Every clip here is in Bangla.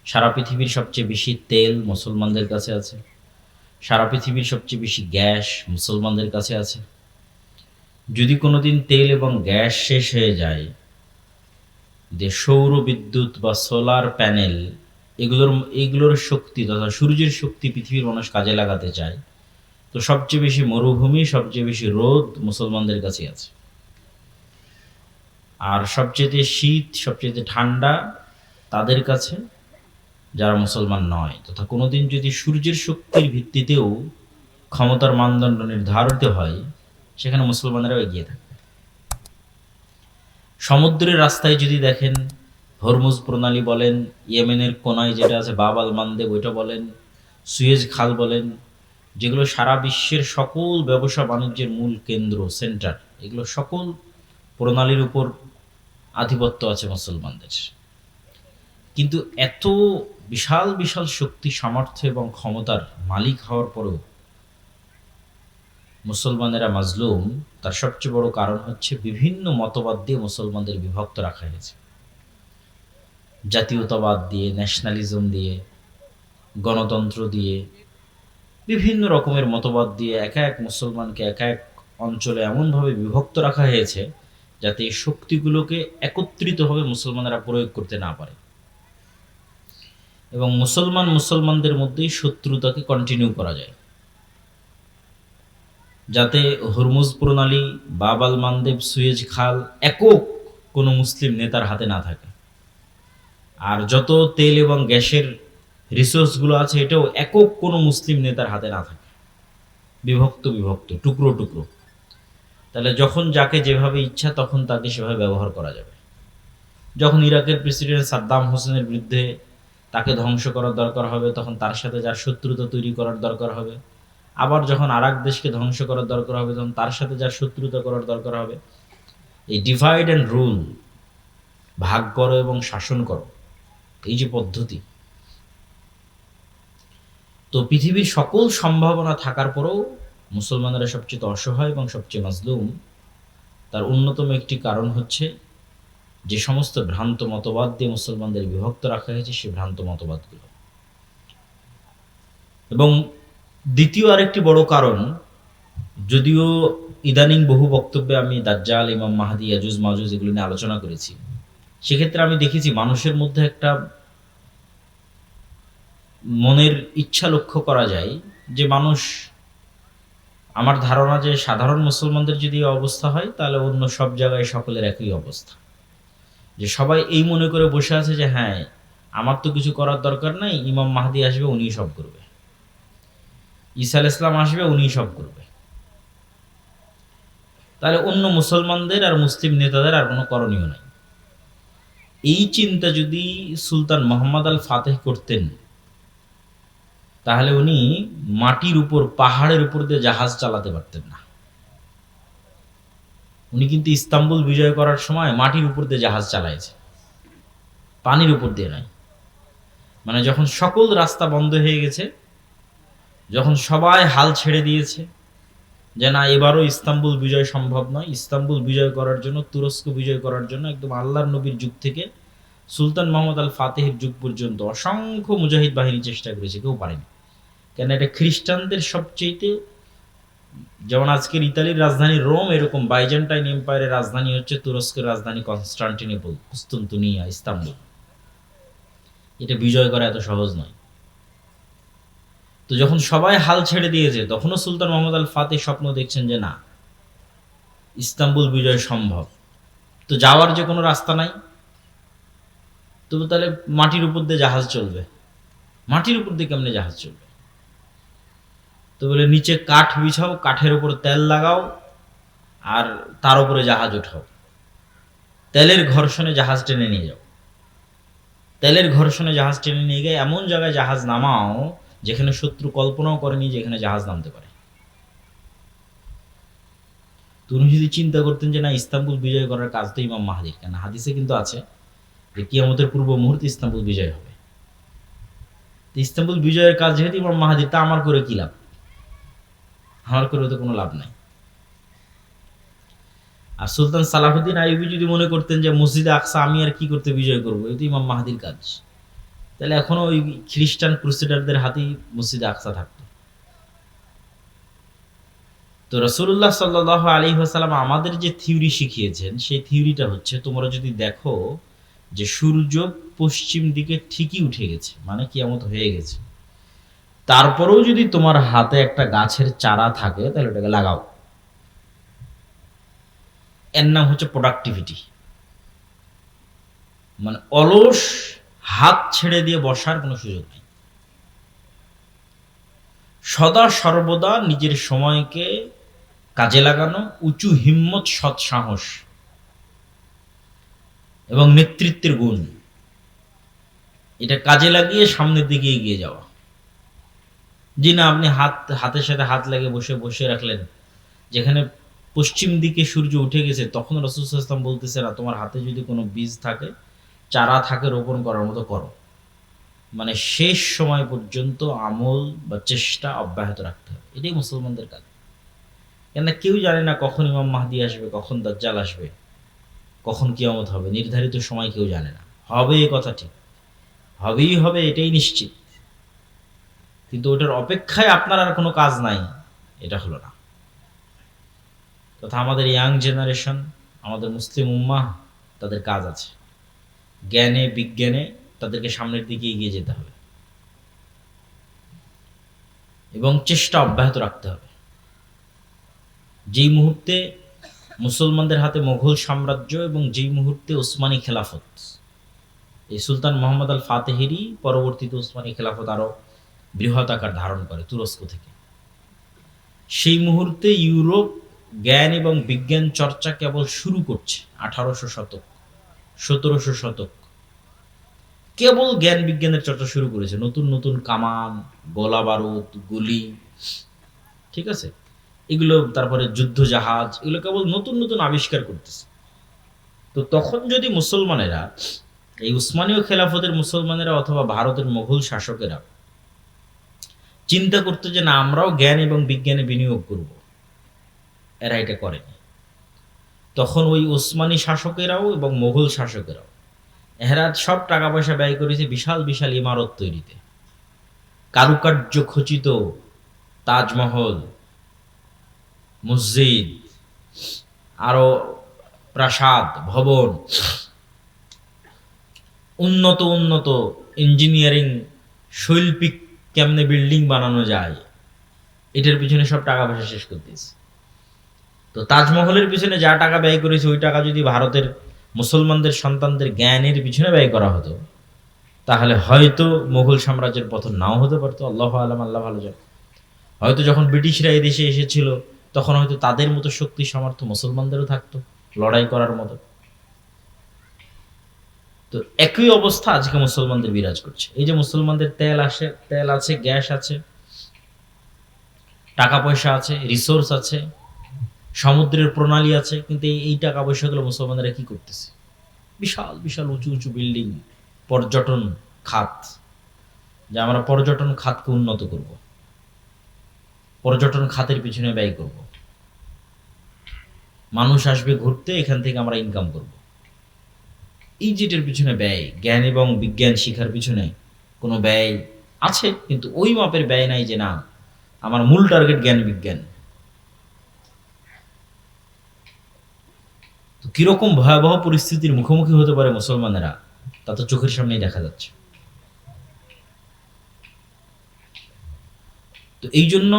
সারা পৃথিবীর সবচেয়ে বেশি তেল মুসলমানদের কাছে আছে। সারা পৃথিবীর সবচেয়ে বেশি গ্যাস মুসলমানদের কাছে আছে। যদি কোনোদিন তেল এবং গ্যাস শেষ হয়ে যায়, যে সৌর বিদ্যুৎ বা সোলার প্যানেল, এগুলোর এগুলোর শক্তি তথা সূর্যের শক্তি পৃথিবীর মানুষ কাজে লাগাতে চায়, তো সবচেয়ে বেশি মরুভূমি, সবচেয়ে বেশি রোদ মুসলমানদের কাছে আছে। আর সবচেয়ে শীত, সবচেয়ে ঠান্ডা তাদের কাছে, যারা মুসলমান নয়। তথা কোনোদিন যদি সূর্যের শক্তির ভিত্তিতেও ক্ষমতার মানদণ্ড নির্ধারিত হয়, সেখানে মুসলমানেরাও এগিয়ে থাকে। সমুদ্রের রাস্তায় যদি দেখেন, হরমুজ প্রণালী বলেন, ইয়েমেনের কোনায় যেটা আছে বাব আল মানদেব ওইটা বলেন, সুয়েজ খাল বলেন, যেগুলো সারা বিশ্বের সকল ব্যবসা বাণিজ্যের মূল কেন্দ্র, সেন্টার, এগুলো সকল প্রণালীর উপর আধিপত্য আছে মুসলমানদের। কিন্তু এত বিশাল বিশাল শক্তি, সামর্থ্য এবং ক্ষমতার মালিক হওয়ার পরেও মুসলমানেরা মাজলুম। তার সবচেয়ে বড় কারণ হচ্ছে বিভিন্ন মতবাদ দিয়ে মুসলমানদের বিভক্ত রাখা হয়েছে। জাতীয়তাবাদ দিয়ে, ন্যাশনালিজম দিয়ে, গণতন্ত্র দিয়ে, বিভিন্ন রকমের মতবাদ দিয়ে এক এক মুসলমানকে এক এক অঞ্চলে এমনভাবে বিভক্ত রাখা হয়েছে যাতে এই শক্তিগুলোকে একত্রিতভাবে মুসলমানেরা প্রয়োগ করতে না পারে এবং মুসলমানদের মধ্যেই শত্রুতাকে কন্টিনিউ করা যায়, যাতে হরমুজ প্রণালী, বাব আল মানদেব, সুয়েজ খাল একক কোনো মুসলিম নেতার হাতে না থাকে। আর যত তেল এবং গ্যাসের রিসোর্সগুলো আছে, এটাও একক কোনো মুসলিম নেতার হাতে না থাকে, বিভক্ত বিভক্ত, টুকরো টুকরো। তাহলে যখন যাকে যেভাবে ইচ্ছা তখন তাকে সেভাবে ব্যবহার করা যাবে। যখন ইরাকের প্রেসিডেন্ট সাদ্দাম হোসেনের বিরুদ্ধে তাকে ধ্বংস করার দরকার হবে, তখন তার সাথে যার শত্রুতা তৈরি করার দরকার হবে। আবার যখন আরেক দেশকে ধ্বংস করার দরকার হবে, তখন তার সাথে যার শত্রুতা করার দরকার হবে। এই ডিভাইড অ্যান্ড রুল, ভাগ করো এবং শাসন করো, এই যে পদ্ধতি, তো পৃথিবীর সকল সম্ভাবনা থাকার পরেও মুসলমানেরা সবচেয়ে অসহায় এবং সবচেয়ে মাজলুম। তার অন্যতম একটি কারণ হচ্ছে যে সমস্ত ভ্রান্ত মতবাদ দিয়ে মুসলমানদের বিভক্ত রাখা হয়েছে, সেই ভ্রান্ত মতবাদগুলো। এবং দ্বিতীয় আরেকটি বড় কারণ, যদিও ইদানিং বহু বক্তব্যে আমি দাজ্জাল, ইমাম মাহদি, ইয়াজুজ মাজুজ এগুলো নিয়ে আলোচনা করেছি, সেক্ষেত্রে আমি দেখেছি মানুষের মধ্যে একটা মনের ইচ্ছা লক্ষ্য করা যায় যে মানুষ, আমার ধারণা যে সাধারণ মুসলমানদের যদি অবস্থা হয়, তাহলে অন্য সব জায়গায় সকলের একই অবস্থা, যে সবাই এই মনে করে বসে আছে যে হ্যাঁ, আমার তো কিছু করার দরকার নাই, ইমাম মাহদি আসবে, উনিই সব করবে, ঈসা আলাইহিস সালাম আসবে, উনিই সব করবে। তাহলে অন্য মুসলমানদের আর মুসলিম নেতাদের আর কোনো করণীয় নাই। এই চিন্তা যদি সুলতান মোহাম্মদ আল ফাতেহ করতেন, তাহলে উনি মাটির উপর, পাহাড়ের উপর দিয়ে জাহাজ চালাতে পারতেন না। উনি কিন্তু ইস্তাম্বুল বিজয় করার সময় মাটির উপর দিয়ে জাহাজ চালাইছে, পানির উপর দিয়ে নয়। মানে যখন সকল রাস্তা বন্ধ হয়ে গেছে, যখন সবাই হাল ছেড়ে দিয়েছে যে না, এবারও ইস্তাম্বুল বিজয় সম্ভব নয়, ইস্তাম্বুল বিজয় করার জন্য, তুরস্ক বিজয় করার জন্য একদম আল্লাহর নবীর যুগ থেকে সুলতান মোহাম্মদ আল ফাতেহের যুগ পর্যন্ত অসংখ্য মুজাহিদ বাহিনী চেষ্টা করেছে, কেউ পারেনি। কেন? এটা খ্রিস্টানদের সবচেয়ে, যেমন আজকের ইতালির রাজধানী রোম, এরকম বাইজেন্টাইন এম্পায়ারের রাজধানী হচ্ছে তুরস্কের রাজধানী কনস্টান্টিনোপল, কুস্তুনতুনিয়া, ইস্তাম্বুল। এটা বিজয় করা এত সহজ নয়। তো যখন সবাই হাল ছেড়ে দিয়েছে, তখনও সুলতান মোহাম্মদ আল ফাতেহ স্বপ্ন দেখছেন যে না, ইস্তাম্বুল বিজয় সম্ভব। তো যাওয়ার যে কোনো রাস্তা নাই, তবু তাহলে মাটির উপর দিয়ে জাহাজ চলবে। মাটির উপর দিয়ে কেমনে জাহাজ চলবে? তো বলে নিচে কাঠ বিছাও, কাঠের উপর তেল লাগাও, আর তার উপরে জাহাজ উঠাও, তেলের ঘর্ষণে জাহাজ টেনে নিয়ে যাও। তেলের ঘর্ষণে জাহাজ টেনে নিয়ে গিয়ে এমন জায়গায় জাহাজ নামাও যেখানে শত্রু কল্পনাও করেনি যে এখানে জাহাজ নামতে পারে। তুমি যদি চিন্তা করতেন যে না, ইস্তাম্বুল বিজয় করার কাজ তো ইমাম মাহদির, কেন হাদিসে কিন্তু আছে যে কিয়ামতের পূর্ব মুহূর্তে ইস্তাম্বুল বিজয় হবে। তো ইস্তাম্বুল বিজয়ের কাজ যেহেতু ইমাম মাহদির, তা আমার করে কি লাভ? আমার করে তো কোনো লাভ নাই। আর সুলতান সালাহুদ্দিন আইয়ুবী যদি মনে করতেন যে মসজিদে আকসা আমি আর কি করতে বিজয় করবো, এই তো ইমাম মাহদির কাজ। তাহলে এখনো ওই খ্রিস্টান ক্রুসেডারদের হাতেই মসজিদে আকসা থাকতো। তো রাসূলুল্লাহ সাল্লাল্লাহু আলাইহি ওয়াসাল্লাম আমাদের যে থিওরি শিখিয়েছেন, সেই থিওরিটা হচ্ছে, তোমরা যদি দেখো যে সূর্য পশ্চিম দিকে ঠিকই উঠে গেছে, মানে কিয়ামত হয়ে গেছে, তারপরেও যদি তোমার হাতে একটা গাছের চারা থাকে, তাহলে ওটাকে লাগাও। এর নাম হচ্ছে প্রোডাক্টিভিটি। মানে অলস হাত ছেড়ে দিয়ে বসার কোনো সুযোগ নেই। সদা সর্বদা নিজের সময়কে কাজে লাগানো, উঁচু হিম্মত, সৎ সাহস এবং নেতৃত্বের গুণ, এটা কাজে লাগিয়ে সামনের দিকে এগিয়ে যাওয়া। জি না, আপনি হাতের সাথে হাত লাগিয়ে বসে রাখলেন, যেখানে পশ্চিম দিকে সূর্য উঠে গেছে, তখন রাসূল সাল্লাল্লাহু আলাইহি ওয়াসাল্লাম বলতেছে না, তোমার হাতে যদি কোনো বীজ থাকে, চারা থাকে, রোপণ করার মতো করো। মানে শেষ সময় পর্যন্ত আমল বা চেষ্টা অব্যাহত রাখতে হবে। এটাই মুসলমানদের কাজ। কেন কেউ জানে না কখন ইমাম মাহদি আসবে, কখন দাজ্জাল আসবে, কখন কিয়ামত হবে, নির্ধারিত সময় কেউ জানে না। হবে এ কথা ঠিক, হবেই হবে, এটাই নিশ্চিত, কিন্তু ওটার অপেক্ষায় আপনার আর কোনো কাজ নাই, এটা হলো না। তথা আমাদের ইয়াং জেনারেশন, আমাদের মুসলিম উম্মাহ, তাদের কাজ আছে। জ্ঞানে বিজ্ঞানে তাদেরকে সামনের দিকে এগিয়ে যেতে হবে এবং চেষ্টা অব্যাহত রাখতে হবে। যেই মুহূর্তে মুসলমানদের হাতে মোগল সাম্রাজ্য এবং যেই মুহূর্তে ওসমানী খেলাফত, এই সুলতান মোহাম্মদ আল ফাতেহেরই পরবর্তীতে ওসমানী খেলাফত আরও বৃহৎ আকার ধারণ করে তুরস্ক থেকে, সেই মুহূর্তে ইউরোপ জ্ঞান এবং বিজ্ঞান চর্চা কেবল শুরু করছে। 1800 শতক, 1700 শতক কেবল জ্ঞান বিজ্ঞানের চর্চা শুরু করেছে। নতুন নতুন কামান, গোলা বারুদ, গুলি, ঠিক আছে, এগুলো, তারপরে যুদ্ধ জাহাজ, এগুলো কেবল নতুন নতুন আবিষ্কার করতেছে। তো তখন যদি মুসলমানেরা, এই উসমানীয় খেলাফতের মুসলমানেরা অথবা ভারতের মোগল শাসকেরা চিন্তা করতো যে না, আমরাও জ্ঞান এবং বিজ্ঞানে বিনিয়োগ করব, এরা এটা করেনি। তখন ওই ওসমানী শাসকেরাও এবং মোগল শাসকেরাও, এরা সব টাকা পয়সা ব্যয় করেছে বিশাল বিশাল ইমারত তৈরিতে, কারুকার্য খচিত তাজমহল, মসজিদ, আরো প্রাসাদ, ভবন, উন্নত উন্নত ইঞ্জিনিয়ারিং, শৈল্পিক কেমনে বিল্ডিং বানানো যায়, এটার পিছনে সব টাকা পয়সা শেষ করে দিয়েছে। তো তাজমহলের পিছনে যা টাকা ব্যয় করেছে, ওই টাকা যদি ভারতের মুসলমানদের সন্তানদের জ্ঞানের পিছনে ব্যয় করা হতো, তাহলে হয়তো মুঘল সাম্রাজ্যের পতন নাও হতে পারতো। আল্লাহু আলাম, আল্লাহ ভালো জানে। হয়তো যখন ব্রিটিশরা এই দেশে এসেছিল, তখন হয়তো তাদের মতো শক্তি সামর্থ্য মুসলমানদেরও থাকতো লড়াই করার মতো। তো একই অবস্থা আজকে মুসলমানদের বিরাজ করছে। এই যে মুসলমানদের তেল আছে, গ্যাস আছে, টাকা পয়সা আছে, রিসোর্স আছে, সমুদ্রের প্রণালী আছে, কিন্তু এই টাকা পয়সাগুলো মুসলমানরা কি করতেছে? বিশাল বিশাল উঁচু উঁচু বিল্ডিং, পর্যটন খাত, যে আমরা পর্যটন খাতকে উন্নত করব, পর্যটন খাতের পিছনে ব্যয় করব, মানুষ আসবে ঘুরতে, এখান থেকে আমরা ইনকাম করব। এই যেটার পিছনে ব্যয়, জ্ঞান এবং বিজ্ঞান শিখার পিছনে কোনো ব্যয় আছে, কিন্তু ওই মাপের ব্যয় নাই যে না, আমার মূল টার্গেট জ্ঞান বিজ্ঞান। তো কিরকম ভয়াবহ পরিস্থিতির মুখোমুখি হতে পারে মুসলমানেরা, তা তো চোখের সামনেই দেখা যাচ্ছে। তো এই জন্য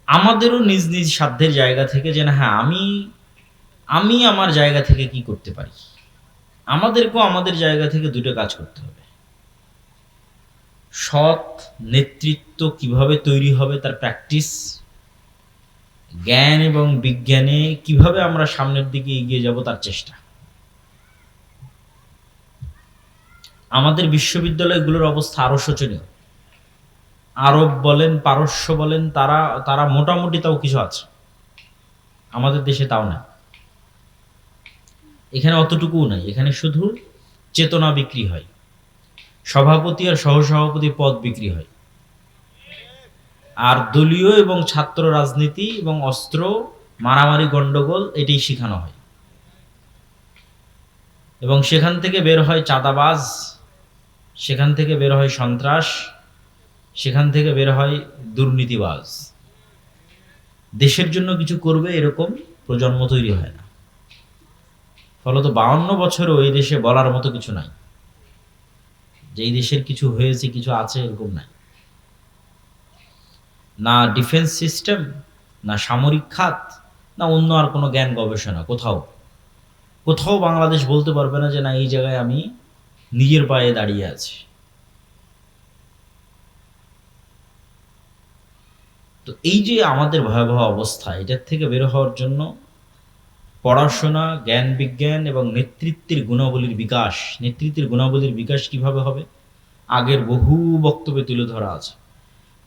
আমাদেরও নিজ নিজ সাধ্যের জায়গা থেকে যে না, হ্যাঁ, আমি আমার জায়গা থেকে কি করতে পারি, আমাদেরকেও আমাদের জায়গা থেকে দুটো কাজ করতে হবে। সৎ নেতৃত্ব কিভাবে তৈরি হবে তার প্র্যাকটিস, জ্ঞান এবং বিজ্ঞানে কিভাবে আমরা সামনের দিকে এগিয়ে যাব তার চেষ্টা। আমাদের বিশ্ববিদ্যালয়গুলোর অবস্থা আরো শোচনীয়। আরব বলেন, পারস্য বলেন, তারা মোটামুটি তাও কিছু আছে, আমাদের দেশে তাও না। এখানে অতটুকুও নাই, এখানে শুধু চেতনা বিক্রি হয়, সভাপতি আর সহসভাপতি পদ বিক্রি হয়, আর দলীয় এবং ছাত্র রাজনীতি এবং অস্ত্র, মারামারি, গন্ডগোল, এটাই শেখানো হয়। এবং সেখান থেকে বের হয় চাঁদাবাজ, সেখান থেকে বের হয় সন্ত্রাস, সেখান থেকে বের হয় দুর্নীতিবাজ। দেশের জন্য কিছু করবে এরকম প্রজন্ম তৈরি হয় না। ফলত 52 বছরও এই দেশে বলার মতো কিছু নাই, যে এই দেশের কিছু হয়েছে, কিছু আছে, এরকম নাই। না ডিফেন্স সিস্টেম, না সামরিক খাত, না অন্য আর কোনো জ্ঞান গবেষণা। কোথাও কোথাও বাংলাদেশ বলতে পারবে না যে না এই জায়গায় আমি নিজের পায়ে দাঁড়িয়ে আছি। তো এই যে আমাদের ভয়াবহ অবস্থা, এটার থেকে বের হওয়ার জন্য পড়াশোনা, জ্ঞান বিজ্ঞান এবং নেতৃত্বের গুণাবলীর বিকাশ। নেতৃত্বের গুণাবলীর বিকাশ কিভাবে হবে? আগের বহু বক্তব্যে তুলে ধরা আছে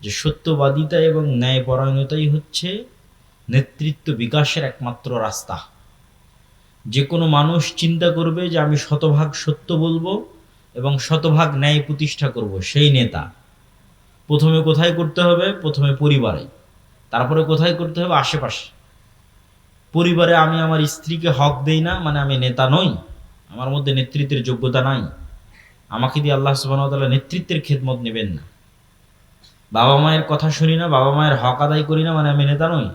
যে সত্যবাদিতা এবং ন্যায়পরায়ণতাই হচ্ছে নেতৃত্ব বিকাশের একমাত্র রাস্তা। যে কোনো মানুষ চিন্তা করবে যে আমি শতভাগ সত্য বলবো এবং শতভাগ ন্যায় প্রতিষ্ঠা করব, সেই নেতা। প্রথমে কোথায় করতে হবে? প্রথমে পরিবারে, তারপরে কোথায় করতে হবে? আশেপাশে। পরিবারে আমি আমার স্ত্রীকে হক দেই না, মানে আমি নেতা নই, আমার মধ্যে নেতৃত্বের যোগ্যতা নাই, আমাকে দিয়ে আল্লাহ সুবহানাহু ওয়া তাআলা নেতৃত্বের খেদমত নেবেন না। বাবা মায়ের কথা শুনি না, বাবা মায়ের হক আদায় করি না, মানে আমি নেতা নই।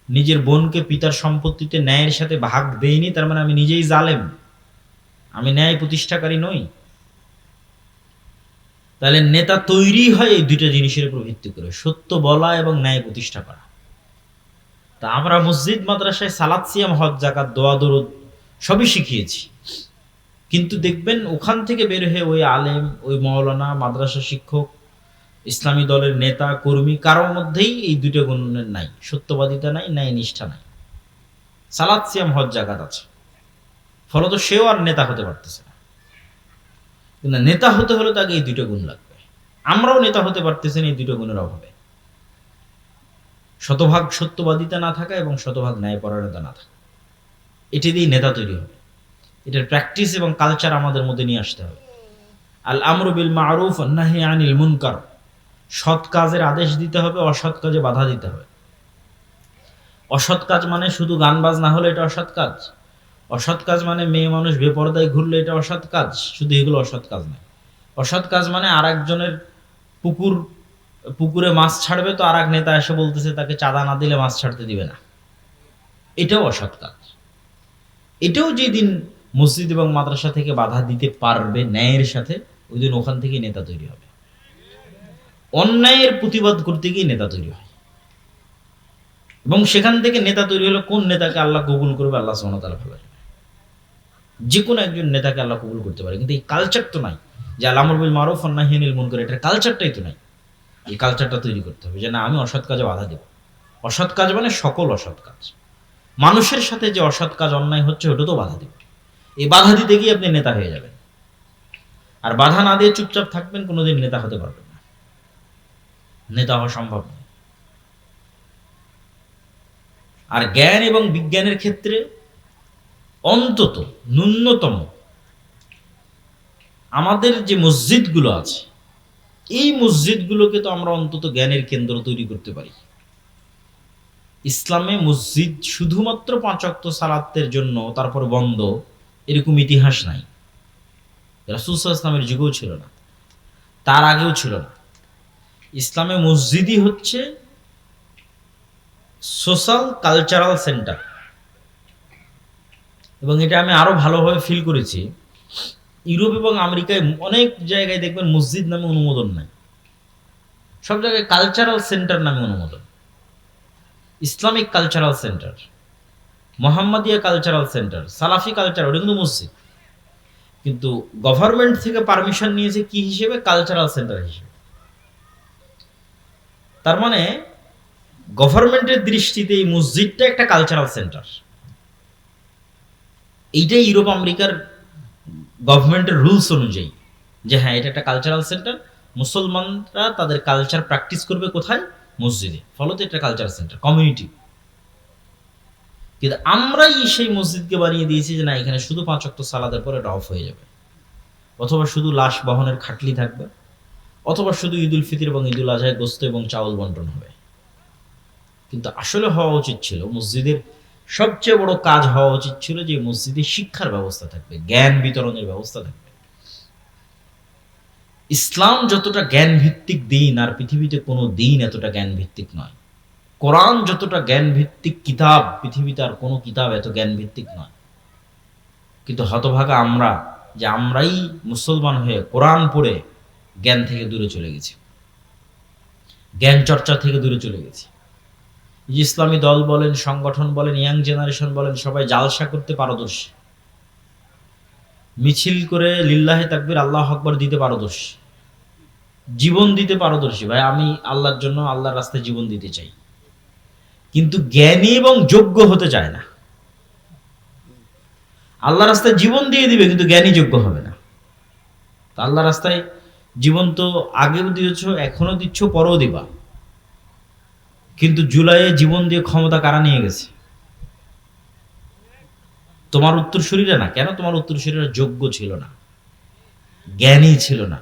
নিজের বোনকে পিতার সম্পত্তিতে ন্যায়ের সাথে ভাগ দেইনি, তার মানে আমি নিজেই জালেম, আমি ন্যায় প্রতিষ্ঠাকারী নই। তাহলে নেতা তৈরি হয় এই দুইটা জিনিসের উপর ভিত্তি করে, সত্য বলা এবং ন্যায় প্রতিষ্ঠা করা। তা আমরা মসজিদ মাদ্রাসায় সালাত, সিয়াম, হজ, যাকাত, দোয়া, দরুদ সবই শিখিয়েছি, কিন্তু দেখবেন ওখান থেকে বের হয়ে ওই আলেম, ওই মাওলানা, মাদ্রাসা শিক্ষক, ইসলামী দলের নেতা কর্মী কারোর মধ্যেই এই দুটো গুণের নাই, সত্যবাদিতা নাই, ন্যায় নিষ্ঠা নাই। সালাত, সিয়াম, হজ, যাকাত আছে, ফলত সেও আর নেতা হতে পারতেছে না। কিন্তু নেতা হতে হলে তাকে এই দুটো গুণ লাগবে। আমরাও নেতা হতে পারতেছি না এই দুটো গুণের অভাবে। শতভাগ সত্যবাদিতা না থাকা এবং শতভাগ ন্যায়পরায়ণতা না থাকা, এটি দিয়েই নেতা তৈরি হবে। এটার প্র্যাকটিস এবং কালচার আমাদের মধ্যে নিয়ে আসতে হবে। আল আমরু বিল মারুফ ওয়ান নাহি আনিল মুনকার, সৎ কাজের আদেশ দিতে হবে, অসৎ কাজে বাধা দিতে হবে। অসৎ কাজ মানে শুধু গান বাজনা হলে এটা অসৎ কাজ। অসৎ কাজ মানে মেয়ে মানুষ বেপরদায় ঘুরলে এটা অসৎ কাজ। শুধু এগুলো অসৎ কাজ নয়। অসৎ কাজ মানে আর একজনের পুকুরে মাছ ছাড়বে, তো আর এক নেতা এসে বলতেছে তাকে চাঁদা না দিলে মাছ ছাড়তে দিবে না, এটাও অসৎ কাজ। এটাও যেদিন মসজিদ এবং মাদ্রাসা থেকে বাধা দিতে পারবে ন্যায়ের সাথে, ওই দিন ওখান থেকে নেতা তৈরি হবে। অন্যায়ের প্রতিবাদ করতে গিয়ে নেতা তৈরি হয়, এবং সেখান থেকে নেতা তৈরি হলো কোন নেতাকে আল্লাহ কবুল করবে, আল্লাহ সুবহানাহু ওয়া তাআলা ভালো জানেন। যে কোনো একজন নেতাকে আল্লাহ কবুল করতে পারে, কিন্তু এই কালচার তো নাই যে আল আমরু বিল মারুফ ওয়ান নাহি আনিল মুনকার, এটার কালচারটাই তো নাই। এই কালচারটা তৈরি করতে হবে যে না, আমি অসৎ কাজে বাধা দেব। অসৎ কাজ মানে সকল অসৎ কাজ, মানুষের সাথে যে অসৎ কাজ অন্যায় হচ্ছে ওটা তো বাধা দেব। এই বাধা দিতে গিয়ে আপনি নেতা হয়ে যাবেন, আর বাধা না দিয়ে চুপচাপ থাকবেন, কোনোদিন নেতা হতে পারবেন না, নেতা হওয়া সম্ভব নয়। আর জ্ঞান এবং বিজ্ঞানের ক্ষেত্রে অন্তত ন্যূনতম আমাদের যে মসজিদগুলো আছে, এই মসজিদগুলোকে তো আমরা অন্তত জ্ঞানের কেন্দ্র তৈরি করতে পারি। ইসলামে মসজিদ শুধুমাত্র 5 ওয়াক্ত সালাতের জন্য তারপর বন্ধ, এরকম ইতিহাস নাই। রাসূল সাল্লাল্লাহু আলাইহি ওয়াসাল্লামের যুগেও ছিল না, তার আগেও ছিল না। ইসলামে মসজিদই হচ্ছে সোশ্যাল কালচারাল সেন্টার, এবং এটা আমি আরো ভালোভাবে ফিল করেছি। ইউরোপ এবং আমেরিকায় অনেক জায়গায় দেখবেন মসজিদ নামে অনুমোদন নাই, সব জায়গায় কালচারাল সেন্টার নামে অনুমোদন। Islamic cultural centre, Mohammadia cultural centre, সালাফি কালচার, ওটা কিন্তু মসজিদ। কিন্তু গভর্নমেন্ট থেকে পারমিশন নিয়েছে কি হিসেবে? কালচারাল সেন্টার হিসেবে। তার মানে গভর্নমেন্টের দৃষ্টিতে এই মসজিদটা একটা কালচারাল সেন্টার। এইটাই ইউরোপ আমেরিকার গভর্নমেন্টের রুলস অনুযায়ী, যে হ্যাঁ এটা একটা কালচারাল সেন্টার, মুসলমানরা তাদের কালচার প্র্যাকটিস করবে কোথায়? মসজিদে, ফলত এটা কালচারাল সেন্টার, কমিউনিটি। কিন্তু আমরাই সেই মসজিদকে বানিয়ে দিয়েছি যে না, এখানে শুধু 5 ওয়াক্ত সালাতের পর এটা অফ হয়ে যাবে, অথবা শুধু লাশ বহনের খাটলি থাকবে, অথবা শুধু ঈদুল ফিতর এবং ঈদুল আজহায় গোস্ত এবং চাউল বন্টন হবে। কিন্তু আসলে হওয়া উচিত ছিল, মসজিদের সবচেয়ে বড় কাজ হওয়া উচিত ছিল যে মসজিদে শিক্ষার ব্যবস্থা থাকবে, জ্ঞান বিতরণের ব্যবস্থা থাকবে। ইসলাম যতটা জ্ঞান ভিত্তিক দিন, আর পৃথিবীতে কোনো দিন এতটা জ্ঞান ভিত্তিক নয়। কোরআন যতটা জ্ঞান ভিত্তিক কিতাব, পৃথিবীতে আর কোনো কিতাব এত জ্ঞান ভিত্তিক নয়। কিন্তু হতভাগা আমরা, যে আমরাই মুসলমান হয়ে কোরআন পড়ে জ্ঞান থেকে দূরে চলে গেছি, জ্ঞান চর্চা থেকে দূরে চলে গেছি। ইসলামী দল বলেন, সংগঠন বলেন, ইয়াং জেনারেশন বলেন, সবাই জালসা করতে পারদর্শী, মিছিল করে লিল্লাহে তাকবীর আল্লাহু আকবার দিতে পারদর্শী, জীবন দিতে পারদর্শী। ভাই আমি আল্লাহর জন্য আল্লাহর রাস্তায় জীবন দিতে চাই, কিন্তু জ্ঞানী এবং যোগ্য হতে চায় না। আল্লাহর রাস্তায় জীবন দিয়ে দিবে, কিন্তু জ্ঞানী যোগ্য হবে না। আল্লাহর রাস্তায় জীবন তো আগেও দিয়েছ, এখনো দিচ্ছ, পরেও দিবা, কিন্তু জুলাইয়ে জীবন দিয়ে ক্ষমতা কারা নিয়ে গেছে? তোমার উত্তরসূরিরা না। কেন? তোমার উত্তরসূরিরা যোগ্য ছিল না, জ্ঞানী ছিল না।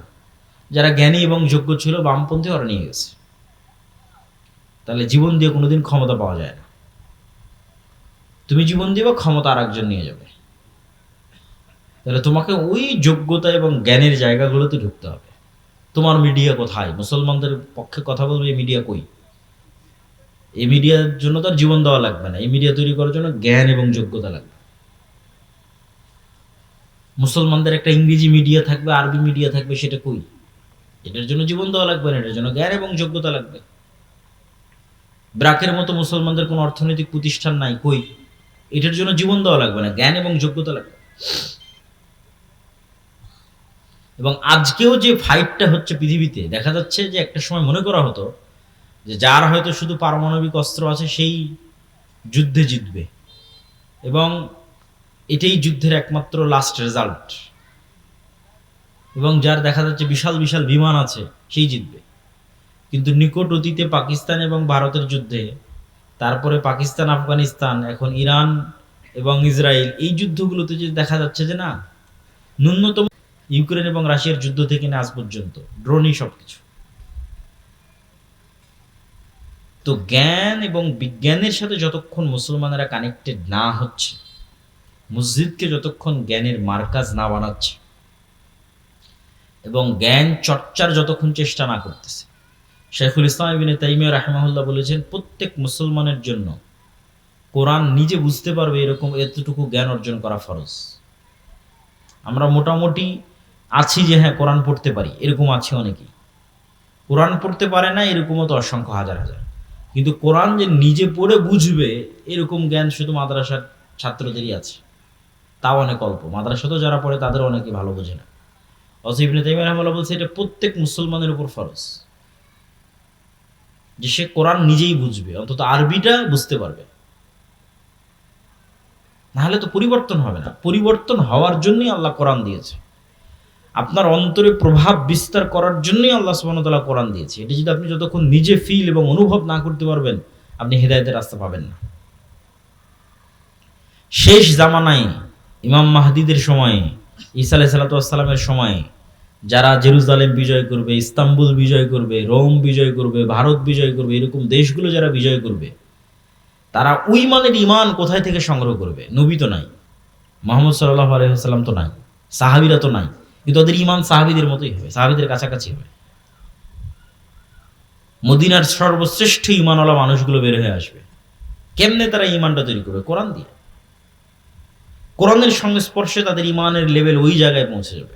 যারা জ্ঞানী এবং যোগ্য ছিল, বামপন্থী, ওরা নিয়ে গেছে। তাহলে জীবন দিয়ে কোনোদিন ক্ষমতা পাওয়া যায় না। তুমি জীবন দিবা, ক্ষমতা আর একজন নিয়ে যাবে। তাহলে তোমাকে ওই যোগ্যতা এবং জ্ঞানের জায়গাগুলোতে ঢুকতে হবে। তোমার মিডিয়া কোথায়? মুসলমানদের পক্ষে কথা বলবে, এই মিডিয়া কই? এই মিডিয়ার জন্য তার জীবন দেওয়া লাগবে না, এই মিডিয়া তৈরি করার জন্য জ্ঞান এবং যোগ্যতা লাগবে। মুসলমানদের একটা ইংরেজি মিডিয়া থাকবে, আরবি মিডিয়া থাকবে, সেটা কই? এটার জন্য জীবন দেওয়া লাগবে না, এটার জন্য জ্ঞান এবং যোগ্যতা লাগবে। ব্রাকের মতো মুসলমানদের কোনো অর্থনৈতিক প্রতিষ্ঠান নাই, কই? এটার জন্য জীবন দেওয়া লাগবে না, জ্ঞান এবং যোগ্যতা লাগবে। এবং আজকেও যে ফাইটটা হচ্ছে পৃথিবীতে, দেখা যাচ্ছে যে একটা সময় মনে করা হতো যে যার হয়তো শুধু পারমাণবিক অস্ত্র আছে সেই যুদ্ধে জিতবে, এবং এটাই যুদ্ধের একমাত্র লাস্ট রেজাল্ট, এবং যার দেখা যাচ্ছে বিশাল বিশাল বিমান আছে সেই জিতবে। কিন্তু নিকট অতীতে পাকিস্তান এবং ভারতের যুদ্ধে, তারপরে পাকিস্তান আফগানিস্তান, এখন ইরান এবং ইসরায়েল, এই যুদ্ধগুলোতে যে দেখা যাচ্ছে যে না, ন্যূনতম ইউক্রেন এবং রাশিয়ার যুদ্ধ থেকে না আজ পর্যন্ত ড্রোনই সবকিছু। তো জ্ঞান এবং বিজ্ঞানের সাথে যতক্ষণ মুসলমানেরা কানেক্টেড না হচ্ছে, মসজিদকে যতক্ষণ জ্ঞানের মার্কাজ না বানাচ্ছে, এবং জ্ঞান চর্চার যতক্ষণ চেষ্টা না করতেছে, শাইখুল ইসলাম ইবনে তাইমিয়া রাহিমাহুল্লাহ বলেছেন, প্রত্যেক মুসলমানের জন্য কোরআন নিজে বুঝতে পারবে এরকম এতটুকু জ্ঞান অর্জন করা ফরজ। আমরা মোটামুটি আছি যে হ্যাঁ কোরআন পড়তে পারি, এরকম আছে অনেকেই। কোরআন পড়তে পারে না এরকমও তো অসংখ্য হাজার হাজার। কিন্তু কোরআন যে নিজে পড়ে বুঝবে এরকম জ্ঞান শুধু মাদ্রাসার ছাত্রদেরই আছে, তাও অনেক অল্প। মাদ্রাসাতেও যারা পড়ে তাদের অনেকে ভালো বোঝে না। অথচ ইবনে তাইমিয়া রাহিমাহুল্লাহ বলছে এটা প্রত্যেক মুসলমানের উপর ফরজ, যে সে কোরআন নিজেই বুঝবে, অন্তত আরবিটা বুঝতে পারবে। নাহলে তো পরিবর্তন হবে না। পরিবর্তন হওয়ার জন্যই আল্লাহ কোরআন দিয়েছে, আপনার অন্তরে প্রভাব বিস্তার করার জন্যই আল্লাহ সুবহানাহু ওয়া তাআলা কোরআন দিয়েছে। এটা যদি আপনি যতক্ষণ নিজে ফিল এবং অনুভব না করতে পারবেন, আপনি হেদায়েতের রাস্তা পাবেন না। শেষ জামানায় ইমাম মাহদিদের সময়ে, ঈসা আলাইহিস সালাতু ওয়াস সালামের সময়ে যারা জেরুজালেম বিজয় করবে, ইস্তাম্বুল বিজয় করবে, রোম বিজয় করবে, ভারত বিজয় করবে, এরকম দেশগুলো যারা বিজয় করবে, তারা ওই মানের ইমান কোথায় থেকে সংগ্রহ করবে? নবী তো নাই, মুহাম্মদ সাল্লাল্লাহু আলাইহি ওয়াসাল্লাম তো নাই, সাহাবীরা তো নাই, কিন্তু ওদের ইমান সাহাবীদের মতোই হবে, সাহাবীদের কাছাকাছি হবে। মদিনার সর্বশ্রেষ্ঠ ইমানওয়ালা মানুষগুলো বের হয়ে আসবে। কেমনে তারা ইমানটা তৈরি করবে? কোরআন দিয়ে। কোরআনের সংস্পর্শে তাদের ইমানের লেভেল ওই জায়গায় পৌঁছে যাবে।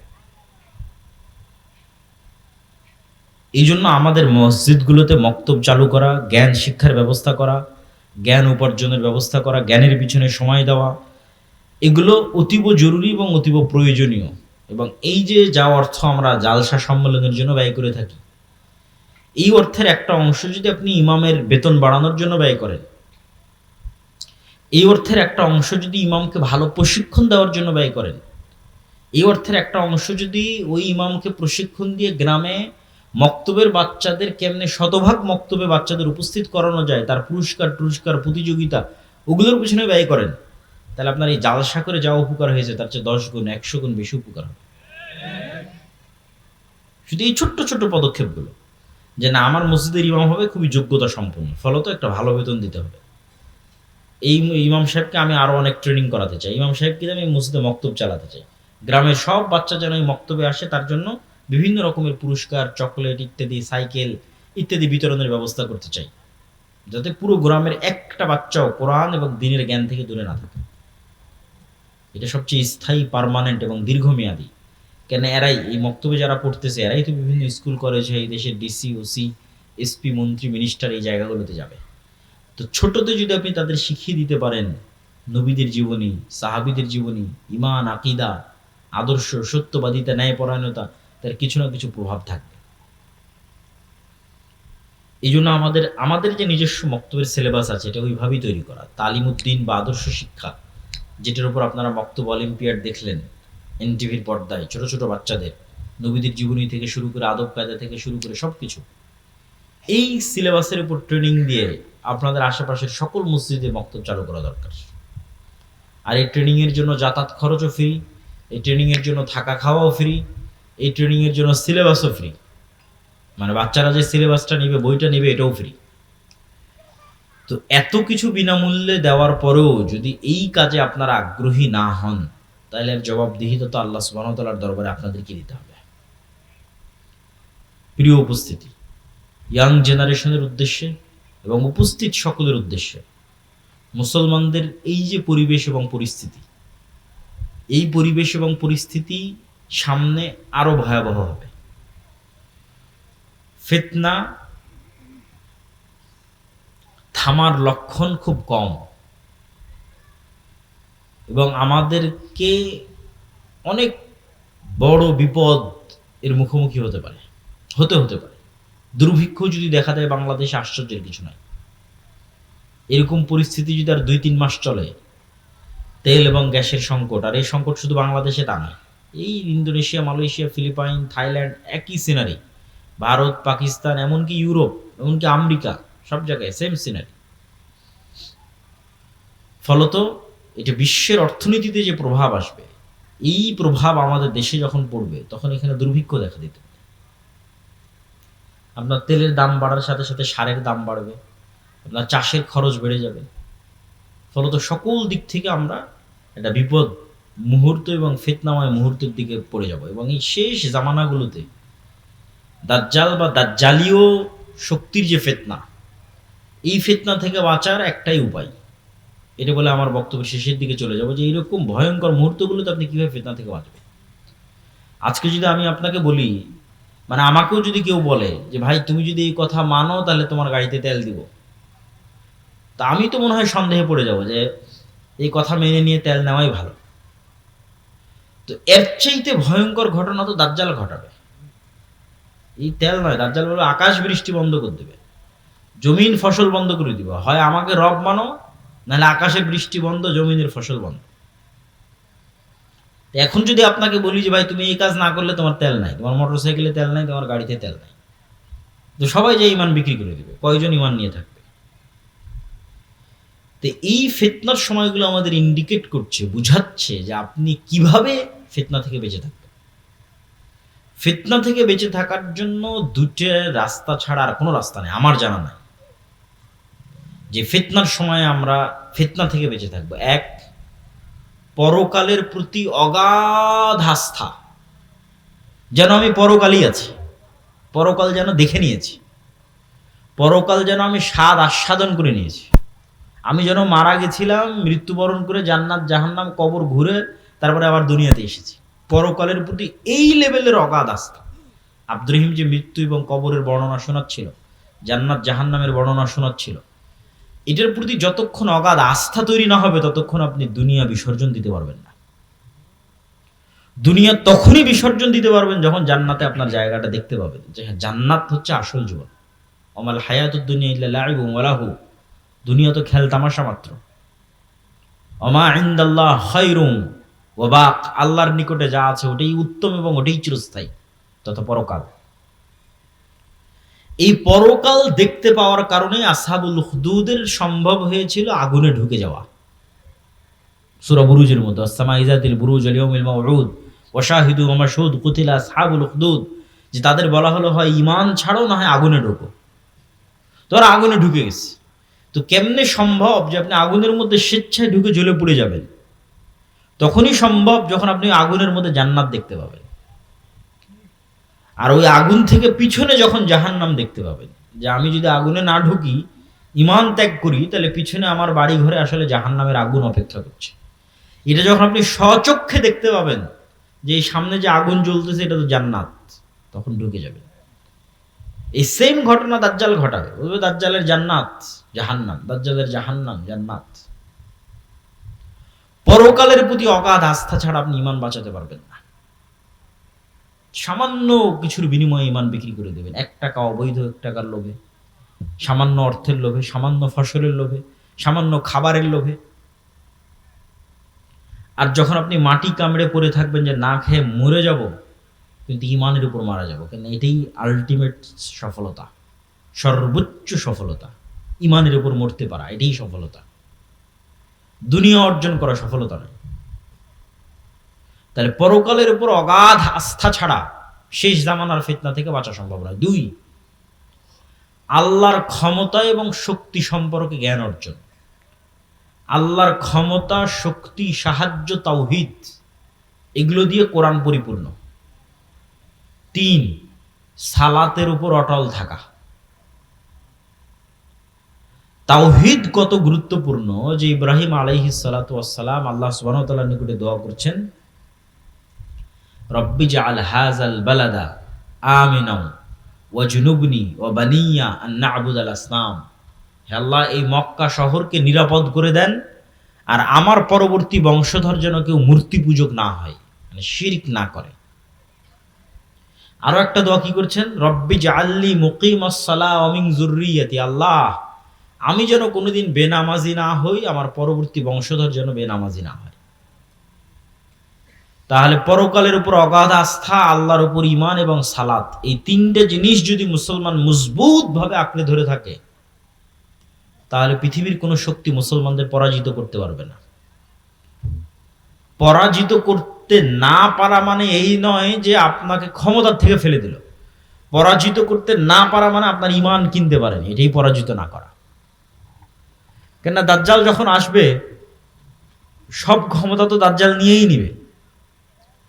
এই জন্য আমাদের মসজিদগুলোতে মক্তব চালু করা, জ্ঞান শিক্ষার ব্যবস্থা করা, জ্ঞান উপার্জনের ব্যবস্থা করা, জ্ঞানের পিছনে সময় দেওয়া, এগুলো অতীব জরুরি এবং অতীব প্রয়োজনীয়। এবং এই যে যা অর্থ আমরা জালসা সম্মেলনের জন্য ব্যয় করে থাকি, এই অর্থের একটা অংশ যদি আপনি ইমামের বেতন বাড়ানোর জন্য ব্যয় করেন, এই অর্থের একটা অংশ যদি ইমামকে ভালো প্রশিক্ষণ দেওয়ার জন্য ব্যয় করেন, এই অর্থের একটা অংশ যদি ওই ইমামকে প্রশিক্ষণ দিয়ে গ্রামে মক্তবের বাচ্চাদের কেমনে শতভাগ মক্তবে বাচ্চাদের উপস্থিত করানো যায়, তার পুরস্কার প্রতিযোগিতা, ওগুলোর পিছনে ব্যয় করেন, তাহলে আপনার এই জালসা করে যা উপকার হয়েছে তার চেয়ে 10 গুণ 100 গুণ বেশি উপকার হবে। শুধু এই ছোট্ট ছোট্ট পদক্ষেপগুলো, যে না আমার মসজিদের ইমাম হবে খুবই যোগ্যতা সম্পন্ন, ফলত একটা ভালো বেতন দিতে হবে, এই ইমাম সাহেবকে আমি আরো অনেক ট্রেনিং করাতে চাই, ইমাম সাহেবকে আমি মসজিদে মক্তব চালাতে চাই, গ্রামের সব বাচ্চা যেন এই মক্তবে আসে, তার জন্য বিভিন্ন রকমের পুরস্কার, চকলেট ইত্যাদি, সাইকেল ইত্যাদি বিতরণের ব্যবস্থা করতে চাই, যাতে পুরো গ্রামের একটা বাচ্চাও কোরআন এবং দ্বীনের জ্ঞান থেকে দূরে না থাকে। এটা সবচেয়ে স্থায়ী, পার্মানেন্ট এবং দীর্ঘমেয়াদী। কেন এরাই, এই মক্তবে যারা পড়তেছে, এরাই তো বিভিন্ন স্কুল কলেজে এই দেশের ডিসি, ওসি, এসপি, মন্ত্রী, মিনিস্টার এই জায়গাগুলোতে যাবে। তো ছোটতে যদি আপনি তাদের শিখিয়ে দিতে পারেন নবীদের জীবনী, সাহাবীদের জীবনী, ঈমান, আকীদা, আদর্শ, সত্যবাদিতা, ন্যায়পরায়ণতা, তার কিছু না কিছু প্রভাব থাকবে। এই জন্য আমাদের যে নিজস্ব মক্তবের সিলেবাস আছে, এটা ওইভাবেই তৈরি করা। তালিমউদ্দিন বা আদর্শ শিক্ষা, যেটার উপর আপনারা মক্তব অলিম্পিয়াড দেখলেন এনটিভির পর্দায়, ছোট ছোট বাচ্চাদের নবীদের জীবনী থেকে শুরু করে আদব কায়দা থেকে শুরু করে সব কিছু, এই সিলেবাসের উপর ট্রেনিং দিয়ে আপনাদের আশেপাশের সকল মসজিদে মক্তব চালু করা দরকার। আর এই ট্রেনিংয়ের জন্য যাতায়াত খরচও ফ্রি, এই ট্রেনিংয়ের জন্য থাকা খাওয়াও ফ্রি, এই ট্রেনিংয়ের জন্য সিলেবাসও ফ্রি। মানে বাচ্চারা যে সিলেবাসটা নেবে, বইটা নেবে, এটাও ফ্রি। তো এত কিছু বিনামূল্যে দেওয়ার পরেও যদি এই কাজে আপনারা আগ্রহী না হন, তাহলে এর জবাবদিহিতা তো আল্লাহ সুবহানাহু ওয়া তাআলার দরবারে আপনাদেরকে দিতে হবে। প্রিয় উপস্থিতি, ইয়াং জেনারেশনের উদ্দেশ্যে এবং উপস্থিত সকলের উদ্দেশ্যে, মুসলমানদের এই যে পরিবেশ এবং পরিস্থিতি, এই পরিবেশ এবং পরিস্থিতি সামনে আরো ভয়াবহ হবে। ফিতনা থামার লক্ষণ খুব কম, এবং আমাদেরকে অনেক বড় বিপদ এর মুখোমুখি হতে পারে। দুর্ভিক্ষ যদি দেখা দেয় বাংলাদেশে, আশ্চর্যের কিছু নয়। এরকম পরিস্থিতি যদি আর 2-3 মাস চলে, তেল এবং গ্যাসের সংকট, আর এই সংকট শুধু বাংলাদেশে তা নয়, এই ইন্দোনেশিয়া, মালয়েশিয়া, ফিলিপাইন, থাইল্যান্ড, একই সিনারি। ভারত, পাকিস্তান, এমনকি ইউরোপ, এমনকি আমেরিকা, সব জায়গায় সেম সিনারি। ফলত এটা বিশ্বের অর্থনীতিতে যে প্রভাব আসবে, এই প্রভাব আমাদের দেশে যখন পড়বে, তখন এখানে দুর্ভিক্ষ দেখা দিতে পারে। আপনার তেলের দাম বাড়ার সাথে সাথে সারের দাম বাড়বে, আপনার চাষের খরচ বেড়ে যাবে। ফলত সকল দিক থেকে আমরা একটা বিপদ মুহূর্ত এবং ফিতনাময় মুহূর্তের দিকে পড়ে যাব। এবং এই শেষ জামানাগুলোতে দাজ্জাল বা দাজ্জালীয় শক্তির যে ফিতনা, এই ফিতনা থেকে বাঁচার একটাই উপায়। এটা বলে আমার বক্তব্য শেষের দিকে চলে যাব, যে এইরকম ভয়ঙ্কর মুহূর্তগুলোতে আপনি কীভাবে ফিতনা থেকে বাঁচবেন। আজকে যদি আমি আপনাকে বলি, মানে আমাকেও যদি কেউ বলে যে ভাই তুমি যদি এই কথা মানো তাহলে তোমার গাড়িতে তেল দিব, তা আমি তো মনে হয় সন্দেহে পড়ে যাব যে এই কথা মেনে নিয়ে তেল নেওয়াই ভালো। তো এর চাইতে ভয়ঙ্কর ঘটনা তো দাজ্জাল ঘটাবে। এই তেল নয়, দাজ্জাল বলে আকাশ বৃষ্টি বন্ধ করে দেবে, জমিন ফসল বন্ধ করে দিবে। হয় আমাকে রব মানো, নাহলে আকাশের বৃষ্টি বন্ধ, জমিনের ফসল বন্ধ। এখন যদি আপনাকে বলি যে ভাই তুমি এই কাজ না করলে তোমার তেল নাই, তোমার মোটরসাইকেলে তেল নাই, তোমার গাড়িতে তেল নাই, তো সবাই যে ইমান বিক্রি করে দিবে, কয়জন ইমান নিয়ে থাকবে? তো এই ফিতনার সময়গুলো আমাদের ইন্ডিকেট করছে, বুঝাচ্ছে যে আপনি কিভাবে ফিতনা থেকে বেঁচে থাকবেন। ফিতনা থেকে বেঁচে থাকার জন্য দুটো রাস্তা ছাড়া আর কোনো রাস্তা নেই, আমার জানা নাই যে ফিতনার সময় আমরা ফিতনা থেকে বেঁচে থাকবো। এক, পরকালের প্রতি অগাধ আস্থা, যেন আমি পরকালই আছি, পরকাল যেন দেখে নিয়েছি, পরকাল যেন আমি স্বাদ আস্বাদন করে নিয়েছি, আমি যেন মারা গেছিলাম, মৃত্যুবরণ করে জান্নাত জাহান্নাম কবর ঘুরে তারপরে আবার দুনিয়াতে এসেছি। পরকালের প্রতি এই লেভেলের অগাধ আস্থা। আব্দুর রহিম যে মৃত্যু এবং কবরের বর্ণনা শোনাচ্ছিল, জান্নাত জাহান্নামের বর্ণনা শোনাচ্ছিল, এটার প্রতি যতক্ষণ অগাধ আস্থা তৈরি না হবে, ততক্ষণ আপনি দুনিয়া বিসর্জন দিতে পারবেন না। দুনিয়া তখনই বিসর্জন দিতে পারবেন যখন জান্নাতে আপনার জায়গাটা দেখতে পাবেন, যে হ্যাঁ জান্নাত হচ্ছে আসল জীবন। ওমাল হায়াতুদ দুনিয়া ইল্লা লাইবুন ওয়া লাহু, দুনিয়া তো খেল তামাশা মাত্র। ওমা ইনদাল্লাহ খায়রুম ওয়া বাক, আল্লাহর নিকটে যা আছে ওটাই উত্তম এবং ওটাই চিরস্থায়ী, তথা পরকাল। এই পরকাল দেখতে পাওয়ার কারণে আসহাবুল উখদুদের সম্ভব হয়েছিল আগুনে ঢুকে যাওয়া। সূরা বুরুজের মধ্যে আসসামা ইযাতিল বুরুজ আল ইয়াউমিল মাউউদ ওয়া শাহিদু ওয়া মাশহুদ কুতিলা আসহাবুল উখদুদ, যে তাদের বলা হলো হয় ঈমান ছাড়ো না হয় আগুনে ঢোকো। তো ওরা আগুনে ঢুকে গেছে। তো কেমনে সম্ভব যে আপনি আগুনের মধ্যে স্বেচ্ছায় ঢুকে জ্বলে পুড়ে যাবেন? তখনই সম্ভব যখন আপনি আগুনের মধ্যে জান্নাত দেখতে পাবেন। আর ওই আগুন থেকে পিছনে যখন জাহান্নাম দেখতে পাবেন, যে আমি যদি আগুনে না ঢুকি, ইমান ত্যাগ করি, তাহলে পিছনে আমার বাড়ি ঘরে আসলে জাহান্নামের আগুন অপেক্ষা করছে। এটা যখন আপনি স্বচক্ষে দেখতে পাবেন যে এই সামনে যে আগুন জ্বলতেছে এটা তো জান্নাত, তখন ঢুকে যাবেন। এই সেম ঘটনা দাজ্জাল ঘটাবে, বলবে দাজ্জালের জান্নাত জাহান্নাম, দাজ্জালের জাহান্নাম জান্নাত। পরকালের প্রতি অগাধ আস্থা ছাড়া আপনি ইমান বাঁচাতে পারবেন না। সামান্য কিছুর বিনিময়ে ইমান বিক্রি করে দেবেন, 1 টাকা অবৈধ 1 টাকার লোভে, সামান্য অর্থের লোভে, সামান্য ফসলের লোভে, সামান্য খাবারের লোভে। আর যখন আপনি মাটি কামড়ে পড়ে থাকবেন যে না খেয়ে মরে যাব, কিন্তু ইমানের উপর মারা যাব, কেন এটাই আলটিমেট সফলতা, সর্বোচ্চ সফলতা। ইমানের উপর মরতে পারা, এটাই সফলতা। দুনিয়া অর্জন করা সফলতা নয়। তাহলে পরকালের উপর অগাধ আস্থা ছাড়া শেষ জামানার ফিতনা থেকে বাঁচা সম্ভব নয়। 2, আল্লাহর ক্ষমতা এবং শক্তি সম্পর্কে জ্ঞান অর্জন। আল্লাহর ক্ষমতা, শক্তি, সাহায্য, তাওহীদ, এগুলো দিয়ে কোরআন পরিপূর্ণ। 3, সালাতের উপর অটল থাকা। তাওহীদ কত গুরুত্বপূর্ণ যে ইব্রাহিম আলাইহিস সালাতু ওয়াস সালাম আল্লাহ সুবহানাহু ওয়া তাআলার নিকটে দোয়া করছেন, রব্বি জাআল হাযাল বালাদা আমিনাও ওয়াজনুবনি ওয়া বানিয়া আন না'বুদাল আসনাম। হে আল্লাহ, এই মক্কা শহরকে নিরাপদ করে দেন, আর আমার পরবর্তী বংশধর যেন কেউ মূর্তি পূজক না হয়, মানে শিরক না করে। আরো একটা দোয়া কি করছেন, রব্বি জাআলনি মুকিমাস সালাহ ওয়া মিন যুররিয়াতি। আল্লাহ, আমি যেন কোনোদিন বেনামাজি না হই, আমার পরবর্তী বংশধর যেন বেনামাজি না হয়। তাহলে পরকালের উপর অগাধ আস্থা, আল্লাহর উপর ঈমান এবং সালাত, এই 3টে জিনিস যদি মুসলমান মজবুত ভাবে আঁকড়ে ধরে থাকে, তাহলে পৃথিবীর কোনো শক্তি মুসলমানদের পরাজিত করতে পারবে না। পরাজিত করতে না পারা মানে এই নয় যে আপনাকে ক্ষমতার থেকে ফেলে দিল। পরাজিত করতে না পারা মানে আপনার ঈমান কিনতে পারেন, এটাই পরাজিত না করা। কেননা দাজ্জাল যখন আসবে, সব ক্ষমতা তো দাজ্জাল নিয়েই নিবে।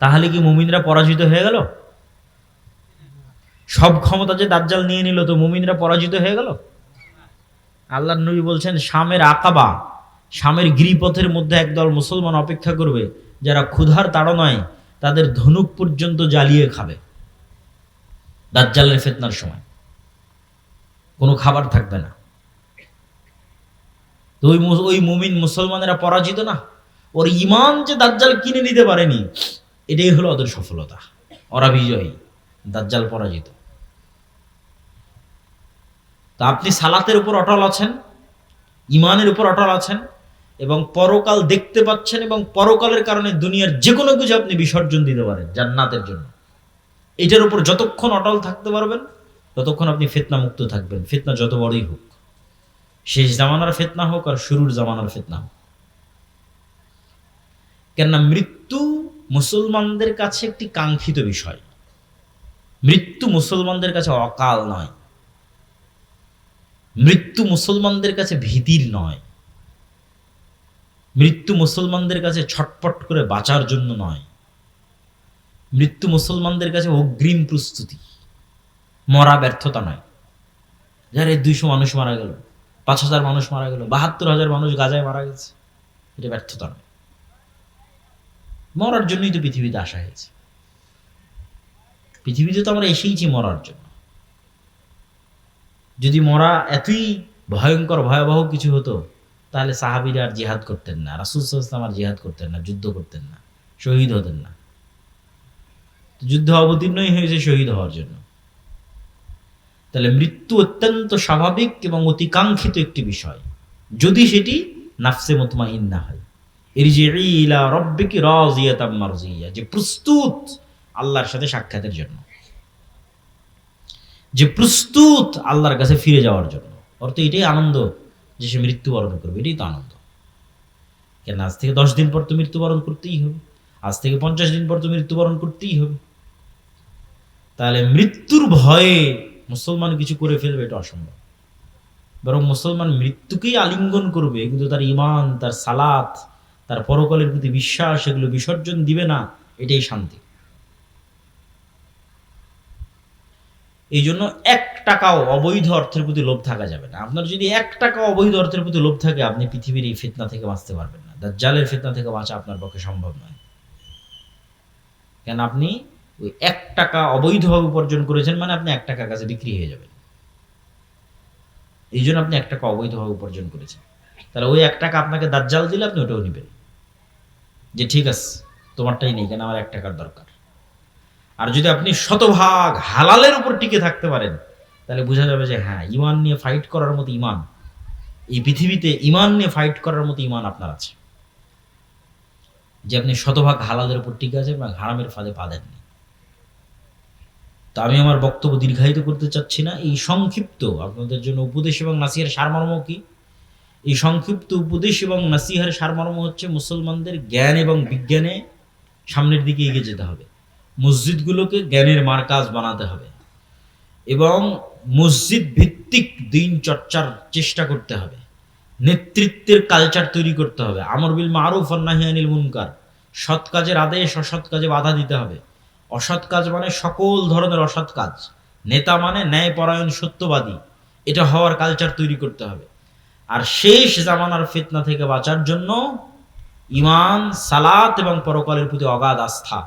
তাহলে কি মুমিনরা পরাজিত হয়ে গেল? সব ক্ষমতা যে দাজ্জাল নিয়ে নিল, তো মুমিনরা পরাজিত হয়ে গেল? আল্লাহর নবী বলছেন, শামের আকাবা, শামের গিরিপথের মধ্যে একদল মুসলমান অপেক্ষা করবে, যারা ক্ষুধার তাড়নায় তাদের ধনুক পর্যন্ত জ্বালিয়ে খাবে। দাজ্জালের ফিতনার সময় কোনো খাবার থাকবে না। তো ওই মুমিন মুসলমানেরা পরাজিত না, ওর ঈমান যে দাজ্জাল কিনে নিতে পারেনি, এটাই হলো ওদের সফলতা। ওরা বিজয়ী, দাজ্জাল পরাজিত। তা আপনি সালাতের উপর অটল আছেন, ঈমানের উপর অটল আছেন, এবং পরকাল দেখতে পাচ্ছেন, এবং পরকালের কারণে দুনিয়ার যে কোনো কিছু আপনি বিসর্জন দিতে পারেন জান্নাতের জন্য। এটার উপর যতক্ষণ অটল থাকতে পারবেন, ততক্ষণ আপনি ফিতনা মুক্ত থাকবেন, ফিতনা যত বড়ই হোক, শেষ জামানার ফিতনা হোক আর শুরুর জামানার ফিতনা হোক। কেননা মৃত্যু মুসলমানদের কাছে একটি কাঙ্ক্ষিত বিষয়। মৃত্যু মুসলমানদের কাছে অকাল নয়, মৃত্যু মুসলমানদের কাছে ভীতির নয়, মৃত্যু মুসলমানদের কাছে ছটপট করে বাঁচার জন্য নয়। মৃত্যু মুসলমানদের কাছে অগ্রিম প্রস্তুতি, মরা ব্যর্থতা নয়। যারা 200 মানুষ মারা গেল, 5000 মানুষ মারা গেল, 72,000 মানুষ গাজায় মারা গেছে, এটা ব্যর্থতা নয়। মরার জন্যই তো পৃথিবীতে আসা হয়েছে। পৃথিবীতে তো আমরা এসেইছি মরার জন্য। যদি মরা এতই ভয়ঙ্কর ভয়াবহ কিছু হতো, তাহলে সাহাবীরা আর জিহাদ করতেন না, রাসূল সাল্লাল্লাহু আলাইহি ওয়াসাল্লাম আর জিহাদ করতেন না, যুদ্ধ করতেন না, শহীদ হতেন না। যুদ্ধ অবতীর্ণই হয়েছে শহীদ হওয়ার জন্য। তাহলে মৃত্যু অত্যন্ত স্বাভাবিক এবং অতিকাঙ্ক্ষিত একটি বিষয়, যদি সেটি নাফসে মুতমাইন্না হয়। ইরজিই ইলা রাব্বিকি রাযিয়াতাম মারজিয়া, যে প্রস্তুত আল্লাহর সাথে সাক্ষাতের জন্য, যে প্রস্তুত আল্লাহর কাছে ফিরে যাওয়ার জন্য। অর্থ এটাই আনন্দ যে সে মৃত্যুবরণ করবে, এটাই তো আনন্দ। কেন আজ থেকে 10 দিন পর তো মৃত্যুবরণ করতেই হবে, আজ থেকে 50 দিন পর তো মৃত্যুবরণ করতেই হবে। তাহলে মৃত্যুর ভয়ে মুসলমান কিছু করে ফেলবে, এটা অসম্ভব। বরং মুসলমান মৃত্যুকেই আলিঙ্গন করবে, কিন্তু তার ঈমান, তার সালাত, তার পরকালের প্রতি বিশ্বাস, এগুলো বিসর্জন দিবে না, এটাই শান্তি। এই জন্য 1 টাকাও অবৈধ অর্থের প্রতি লোভ থাকা যাবে না। আপনার যদি 1 টাকা অবৈধ অর্থের প্রতি লোভ থাকে, আপনি পৃথিবীর এই ফিতনা থেকে বাঁচতে পারবেন না। দাজ্জালের ফিতনা থেকে বাঁচা আপনার পক্ষে সম্ভব নয়। কেন আপনি ওই 1 টাকা অবৈধভাবে উপার্জন করেছেন, মানে আপনি 1 টাকার কাছে বিক্রি হয়ে যাবেন। এই জন্য আপনি 1 টাকা অবৈধভাবে উপার্জন করেছেন। তাহলে ওই 1 টাকা আপনাকে দাজ্জাল দিলে আপনি ওটাও নেবেন, যে ঠিক আছে তোমারটাই নেই, কেন আমার 1 টাকার দরকার। আর যদি আপনি শতভাগ হালালের উপর টিকে থাকতে পারেন, তাহলে বোঝা যাবে যে হ্যাঁ, ইমান নিয়ে ফাইট করার মতো ইমান, এই পৃথিবীতে ইমান নিয়ে ফাইট করার মতো ইমান আপনার আছে, যে আপনি শতভাগ হালালের উপর টিকে আছেন এবং হারামের ফাঁদে পা দেননি। তা আমি আমার বক্তব্য দীর্ঘায়িত করতে চাচ্ছি না। এই সংক্ষিপ্ত আপনাদের জন্য উপদেশ এবং নাসিহার সারমর্ম কি? এই সংক্ষিপ্ত উপদেশ এবং নাসিহার সারমর্ম হচ্ছে, মুসলমানদের জ্ঞান এবং বিজ্ঞানে সামনের দিকে এগিয়ে যেতে হবে, মসজিদগুলোকে জ্ঞানের মারকাজ বানাতে হবে এবং মসজিদ ভিত্তিক দিন চর্চার চেষ্টা করতে হবে, নেতৃত্বের কালচার তৈরি করতে হবে, আমর বিল মারুফ ওয়ান নাহি আনিল মুনকার, সৎ কাজের আদেশ, অসৎ কাজে বাধা দিতে হবে। অসৎ কাজ মানে সকল ধরনের অসৎ কাজ, নেতা মানে ন্যায়পরায়ণ সত্যবাদী, এটা হওয়ার কালচার তৈরি করতে হবে। আর শেষ জামানার ফিতনা থেকে বাঁচার জন্য ঈমান, সালাত এবং পরকালের প্রতি অগাধ আস্থা,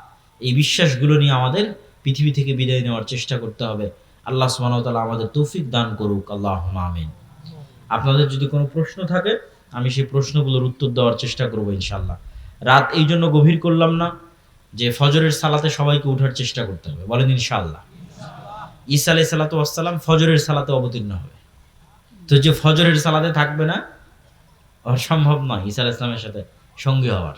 এই বিশ্বাসগুলো নিয়ে আমাদের পৃথিবী থেকে বিদায় নেওয়ার চেষ্টা করতে হবে। আল্লাহ সুবহানাহু ওয়া তাআলা আমাদের তৌফিক দান করুক, আল্লাহুম্মা আমিন। আপনাদের যদি কোনো প্রশ্ন থাকে, আমি সেই প্রশ্নগুলোর উত্তর দেওয়ার চেষ্টা করব ইনশাআল্লাহ। রাত এই জন্য গভীর করলাম না যে ফজরের সালাতে সবাইকে ওঠার চেষ্টা করতে হবে, বলেন ইনশাআল্লাহ। ঈসা আলাইহিস সালাতু ওয়াস সালাম ফজরের সালাতে অবতীর্ণ হবে, তো যে ফজরের সালাতে থাকবে না, সম্ভব নয় ঈসা আলাইহিস সালামের সাথে সঙ্গী হওয়ার।